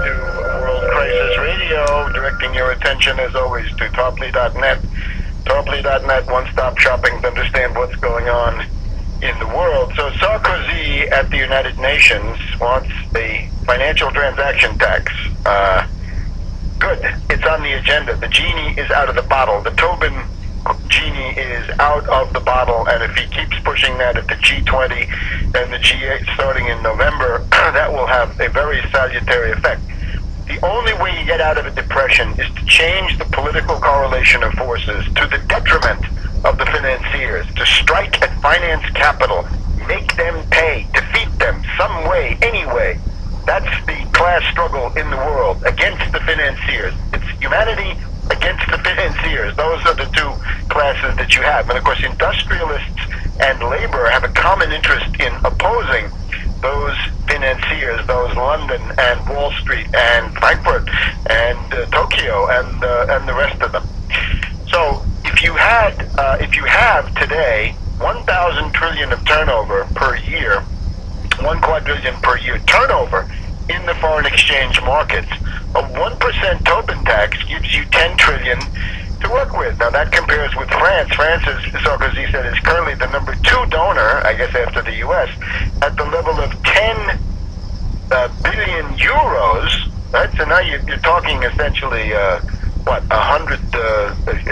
To World Crisis Radio, directing your attention as always to Topley.net. Topley.net, one-stop shopping to understand what's going on in the world. So Sarkozy at the United Nations wants a financial transaction tax. Good. It's on the agenda. The genie is out of the bottle. The Tobin genie is out of the bottle, and if he keeps pushing that at the G20 and the G8 starting in November, that will have a very salutary effect. The only way you get out of a depression is to change the political correlation of forces to the detriment of the financiers, to strike at finance capital, make them pay, defeat them some way, anyway. That's the class struggle in the world against the financiers. It's humanity against the financiers. Those are the two classes that you have. And of course, industrialists and labor have a common interest in opposing those financiers, those London and Wall Street and Frankfurt and Tokyo and the rest of them. So if you have today 1,000 trillion of turnover per year, 1 quadrillion per year turnover in the foreign exchange markets, a 1% Tobin tax gives you 10 trillion to work with. Now that compares with France. France, as Sarkozy said, is currently the number 2 donor, I guess after the US, at the level of 10 billion euros. Right? So now you're talking essentially, a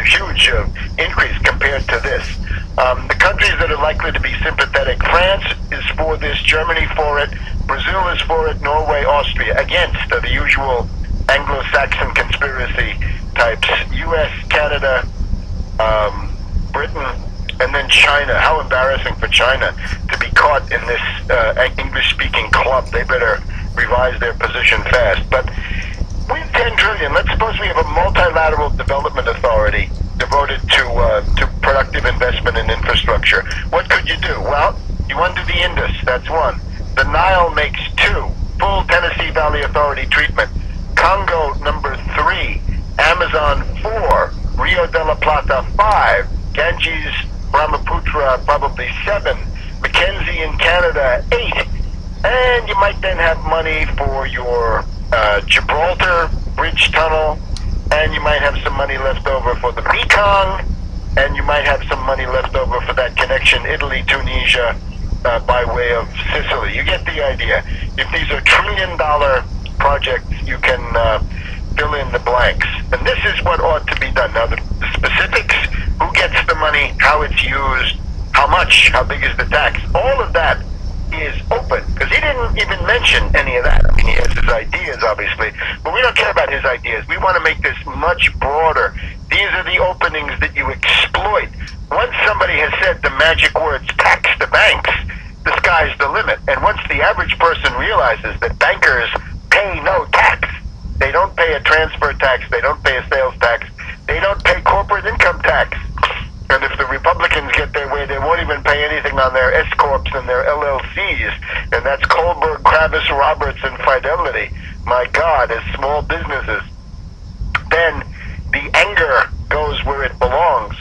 huge increase compared to this. The countries that are likely to be sympathetic: France is for this, Germany for it, Brazil is for it, Norway, Austria against, the usual Anglo-Saxon conspiracy types, US, Canada, Britain, and then China. How embarrassing for China to be caught in this English-speaking club. They better revise their position fast. But with 10 trillion, let's suppose we have a multilateral development authority devoted to productive investment in infrastructure. What could you do? Well, you undo the Indus, that's one. The Nile makes 2. Full Tennessee Valley Authority treatment. Congo, number 3. Amazon, 4. Rio de la Plata, 5. Ganges, Brahmaputra, probably 7. Mackenzie in Canada, 8. And you might then have money for your Gibraltar Bridge Tunnel, and you might have some money left over for the Mekong, and you might have some money left over for that connection Italy-Tunisia by way of Sicily. You get the idea. If these are trillion-dollar projects, you can fill in the blanks. And this is what ought to be done. Now, the specifics, who gets the money, how it's used, how much, how big is the tax, all of that is open, because he didn't even mention any of that. I mean, he has his ideas, obviously, but we don't care about his ideas. We want to make this much broader. These are the openings that you exploit. Once somebody has said the magic words, tax the banks, the sky's the limit. And once the average person realizes that bankers pay no tax, they don't pay a transfer tax, they don't pay a sales tax, they don't pay corporate income tax. And if the Republicans get their way, they won't even pay anything on their S-Corps and their LLCs. And that's Kohlberg, Kravis, Roberts, and Fidelity. My God, as small businesses. Then the anger goes where it belongs,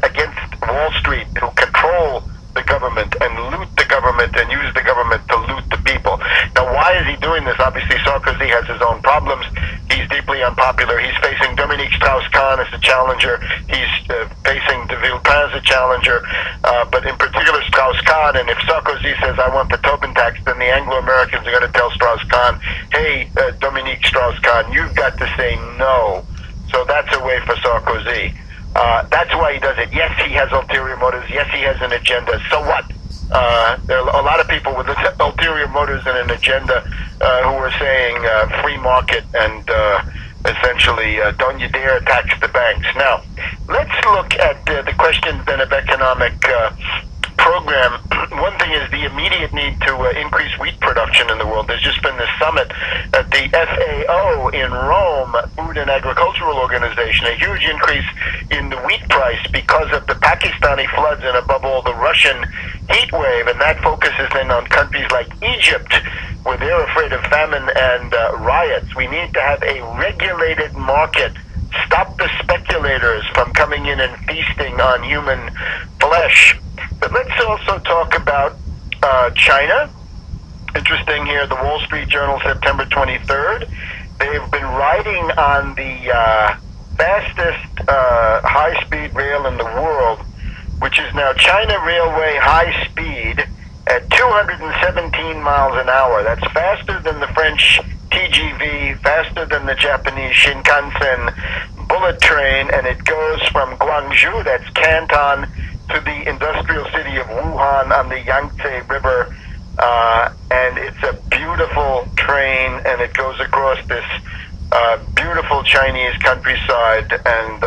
against Wall Street, who control the government and loot the government and use the government to loot the people. Now, why is he doing this? Obviously, Sarkozy has his own problems. He's deeply unpopular. He's facing Dominique Strauss-Kahn as a challenger. He's facing de Villepin as a challenger. But in particular, Strauss-Kahn. And if Sarkozy says, I want the Tobin tax, then the Anglo-Americans are going to tell Strauss-Kahn, hey, Dominique Strauss-Kahn, you've got to say no. So that's a way for Sarkozy. That's why he does it. Yes, he has ulterior motives. Yes, he has an agenda. So what? There are a lot of people with ulterior motives and an agenda who are saying free market and essentially don't you dare tax the banks. Now, let's look at the questions then of economic program. One thing is the immediate need to increase wheat production in the world. There's just been this summit at the FAO in Rome, Food and Agricultural Organization, a huge increase in the wheat price because of the Pakistani floods and above all the Russian heat wave, and that focuses then on countries like Egypt, where they're afraid of famine and riots. We need to have a regulated market. Stop the speculators from coming in and feasting on human flesh. But let's also talk about China. Interesting here, the Wall Street Journal, September 23rd. They've been riding on the fastest high-speed rail in the world, which is now China Railway High Speed at 217 miles an hour. That's faster than the French TGV, faster than the Japanese Shinkansen bullet train, and it goes from Guangzhou, that's Canton, to the industrial city of Wuhan on the Yangtze River. And it's a beautiful train, and it goes across this beautiful Chinese countryside, and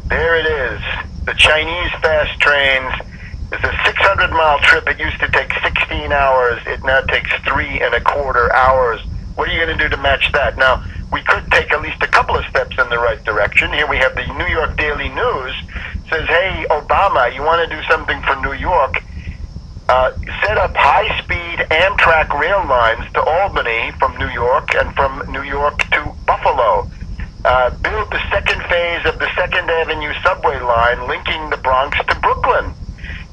there it is. The Chinese fast trains. It's a 600-mile trip. It used to take 16 hours. It now takes 3.25 hours. What are you going to do to match that? Now, we could take at least a couple of steps in the right direction. Here we have the New York Daily News. Says, hey, Obama, you want to do something for New York? Set up high-speed Amtrak rail lines to Albany from New York and from New York to Buffalo. Build the second phase of the 2nd Avenue subway line linking the Bronx to Brooklyn.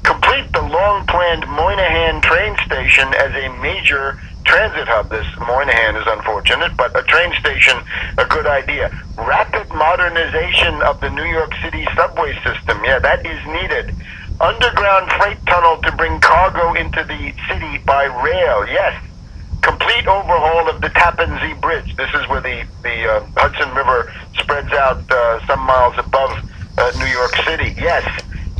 Complete the long-planned Moynihan train station as a major transit hub. This Moynihan is unfortunate, but a train station, a good idea. Rapid modernization of the New York City subway system. Yeah, that is needed. Underground freight tunnel to bring cargo into the city by rail. Yes. Complete overhaul of the Tappan Zee Bridge. This is where the Hudson River spreads out some miles above New York City. Yes.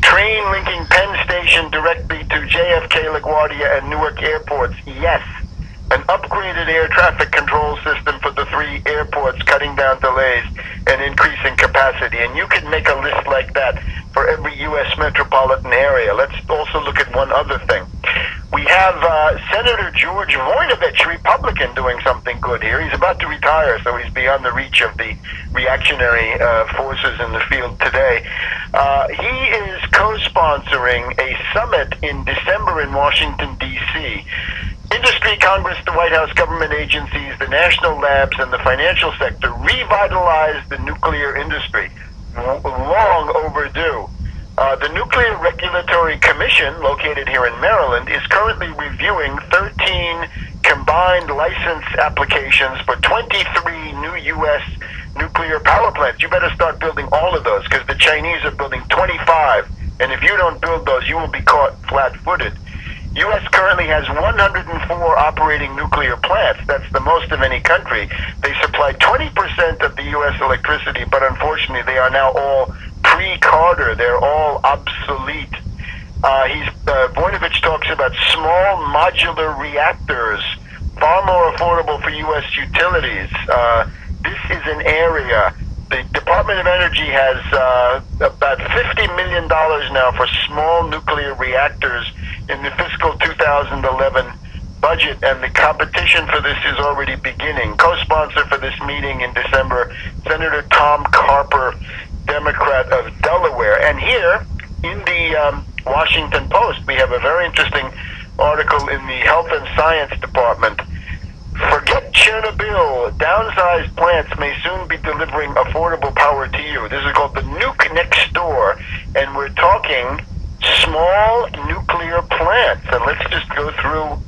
Train linking Penn Station directly to JFK, LaGuardia, and Newark airports. Yes. An upgraded air traffic control system for the 3 airports, cutting down delays and increasing capacity. And you can make a list like that for every U.S. metropolitan area. Let's also look at one other thing. We have Senator George Voinovich, Republican, doing something good here. He's about to retire, so he's beyond the reach of the reactionary forces in the field today. He is co-sponsoring a summit in December in Washington, D.C. Industry, Congress, the White House, government agencies, the national labs, and the financial sector revitalize the nuclear industry. Long overdue. The Nuclear Regulatory Commission, located here in Maryland, is currently reviewing 13 combined license applications for 23 new U.S. nuclear power plants. You better start building all of those, because the Chinese are building 25, and if you don't build those, you will be caught flat-footed. U.S. currently has 104 operating nuclear plants. That's the most of any country. They supply 20% of the U.S. electricity, but unfortunately they are now all pre-Carter. They're all obsolete. Voinovich talks about small modular reactors, far more affordable for U.S. utilities. This is an area. The Department of Energy has about $50 million now for small nuclear reactors in the fiscal 2011 budget, and the competition for this is already beginning. Co-sponsor for this meeting in December, Senator Tom Carper, Democrat of Delaware. And here in the Washington Post, we have a very interesting article in the Health and Science Department. Forget Chernobyl. Downsized plants may soon be delivering affordable power to you. This is called the Nuke Next Door, and we're talking small nuclear plants. And let's just go through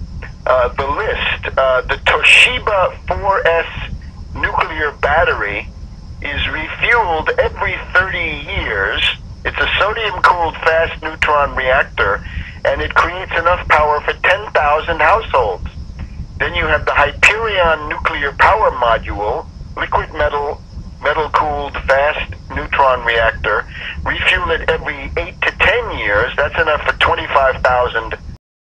the list. The Toshiba 4S nuclear battery is refueled every 30 years. It's a sodium-cooled fast neutron reactor, and it creates enough power for 10,000 households. Then you have the Hyperion nuclear power module, liquid metal-cooled fast neutron reactor. Refuel it every 8 to 10 years. That's enough for 25,000